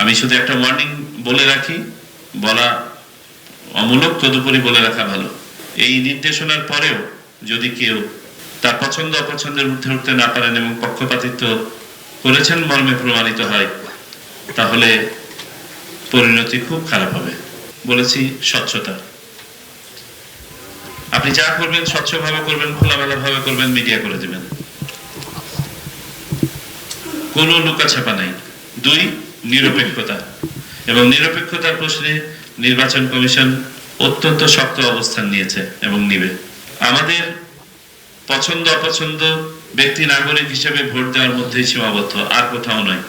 আমি শুধু একটা ওয়ার্নিং বলে রাখি, বলা অমূলক, তদুপরি বলে রাখা ভালো। এই নির্দেশনার পরেও যদি কেউ তার পছন্দ অপছন্দের ঊর্ধ্বে উঠতে না পারেন এবং পক্ষপাতিত্ব করেছেন মর্মে প্রমাণিত হয়, তাহলে পরিণতি খুব খারাপ হবে। বলেছি স্বচ্ছতা, আপনি যা করবেন স্বচ্ছভাবে করবেন, খোলামেলা ভাবে করবেন, মিডিয়া করে দিবেন, কোনো লুকাছাপা নাই। 2, নিরপেক্ষতা, এবং নিরপেক্ষতার প্রশ্নে নির্বাচন কমিশন অত্যন্ত শক্ত অবস্থান নিয়েছে এবং নিবে। আমাদের পছন্দ অপছন্দ ব্যক্তি নাগরিক হিসেবে ভোট দেওয়ার মধ্যেই সীমাবদ্ধ, আর কোথাও নয়।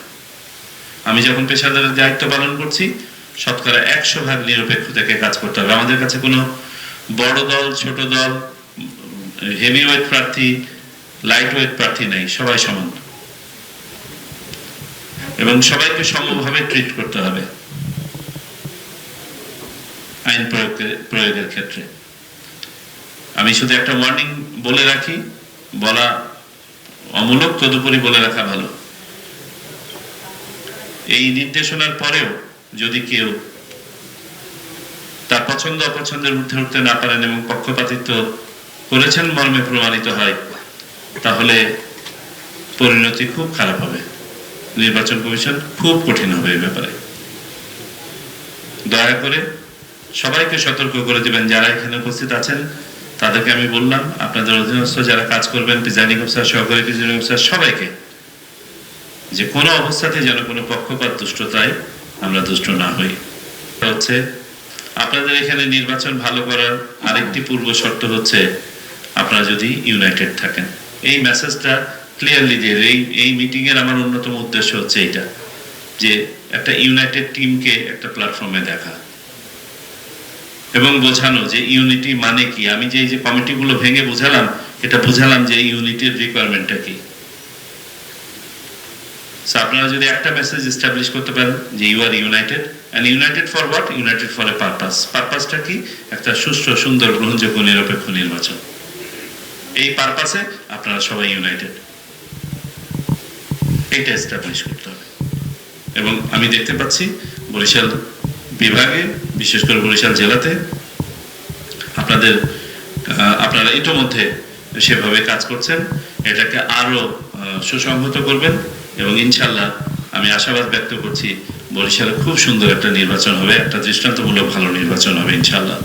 আমি যখন পেশাদারের দায়িত্ব পালন করছি, শতকরা 100% নিরপেক্ষ থেকে কাজ করতে হবে। আমাদের কাছে কোনো বড় দল, ছোট দল, হেভিওয়েট প্রার্থী, লাইট ওয়েট প্রার্থী নাই, সবাই সমান এবং সবাইকে সমভাবে ট্রিট করতে হবে আইন প্রয়োগের ক্ষেত্রে। আমি শুধু একটা ওয়ার্নিং বলে রাখি, বলা অমূলক, তদুপরি বলে রাখা ভালো। এই নির্দেশনার পরেও যদি কেউ তার পছন্দ অপছন্দের ঊর্ধ্বে উঠতে না পারেন এবং পক্ষপাতিত্ব করেছেন মর্মে প্রমাণিত হয়, তাহলে পরিণতি খুব খারাপ হবে। নির্বাচন কমিশন খুব কঠিন হবে এই ব্যাপারে। দয়া করে সবাইকে সতর্ক করে দিবেন। যারা এখানে উপস্থিত আছেন তাদেরকে আমি বললাম, আপনাদের অধীনস্থ যারা কাজ করবেন, প্রিজাইডিং অফিসার, সহকারী প্রিজাইডিং অফিসার, সবাইকে, যে কোনো অবস্থাতে যেন কোনো পক্ষপাত দুষ্টতায় আমরা দুষ্ট না হই। হচ্ছে আপনাদের এখানে নির্বাচন ভালো করার আরেকটি পূর্ব শর্ত হচ্ছে আপনারা যদি ইউনাইটেড থাকেন। এই মেসেজটা ক্লিয়ারলি দিয়ে, এই মিটিং এর আমার অন্যতম উদ্দেশ্য হচ্ছে এইটা, যে একটা ইউনাইটেড টিমকে একটা প্ল্যাটফর্মে দেখা এবং বোঝানো যে ইউনিটি মানে কি। আমি যে এই যে কমিটিগুলো ভেঙে বোঝালাম, এটা বোঝালাম যে ইউনিটির রিকোয়ারমেন্টটা কি। সো আপনারা যদি একটা মেসেজ এস্টাবলিশ করতে পারেন যে you are united, and united for what? United for a purpose. পারপাসটা কি? একটা সুষ্ঠু, সুন্দর, গ্রহণযোগ্য, নিরপেক্ষ নির্বাচন। এই পারপাসে আপনারা সবাই ইউনাইটেড, এটা এস্টাবলিশ করতে হবে। এবং আমি দেখতে পাচ্ছি বরিশাল বিভাগে, বিশেষ করে বরিশাল জেলাতে আপনারা ইতোমধ্যে সেভাবে কাজ করছেন। এটাকে আরো সুসংহত করবেন এবং ইনশাল্লাহ আমি আশাবাদ ব্যক্ত করছি বরিশালে খুব সুন্দর একটা নির্বাচন হবে, একটা দৃষ্টান্তমূলক ভালো নির্বাচন হবে ইনশাল্লাহ।